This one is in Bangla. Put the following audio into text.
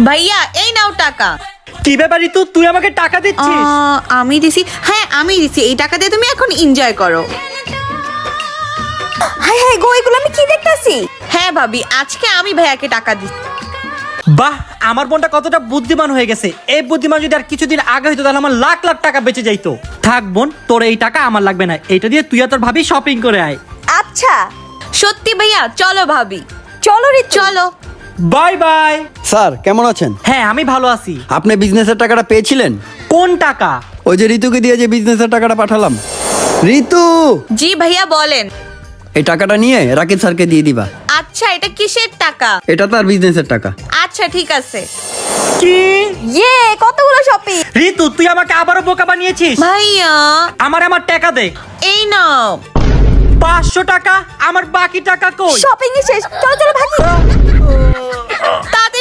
ভাইয়া এই নাও টাকা। কি ব্যাপার ঋতু, তুই আমাকে টাকা দিচ্ছিস? আমি দিছি, হ্যাঁ আমি দিছি। এই টাকা দিয়ে তুমি এখন এনজয় করো। হাই হাই গো, এগুলো আমি কি দেখতাছি? হ্যাঁ ভাবি, আজকে আমি ভাইয়াকে টাকা দিচ্ছি। বাহ, আমার বোনটা কতটা বুদ্ধিমান হয়ে গেছে। এই বুদ্ধিমান যদি আর কিছুদিন আগে হইতো তাহলে আমার লাখ লাখ টাকা বেঁচে যাইতো। থাক বোন, তোর এই টাকা আমার লাগবে না, এইটা দিয়ে তুই আর তোর ভাবি শপিং করে আয়। আচ্ছা সত্যি ভাইয়া, চলো ভাবি, চলো রে চলো। Bye bye. স্যার কেমন আছেন? হ্যাঁ আমি ভালো আছি। আপনি বিজনেসের টাকাটা পেয়েছিলেন? কোন টাকা? ওই যে ঋতুকে দিয়ে যে বিজনেসের টাকাটা পাঠালাম। ঋতু, জি ভাইয়া বলেন। এই টাকাটা নিয়ে রাকিব স্যারকে দিয়ে দিবা। আচ্ছা, এটা কিসের টাকা? এটা তার বিজনেসের টাকা। আচ্ছা ঠিক আছে। কি? ইয়ে, কতগুলো শপিং! ঋতু, তুই আমাকে আবারও বোকা বানিয়েছিস। ভাইয়া আমার টাকা দে। এই নাও। 500 টাকা? আমার বাকি টাকা কই? শপিং শেষ, চলো চলো ভাগি। তাড়াতাড়ি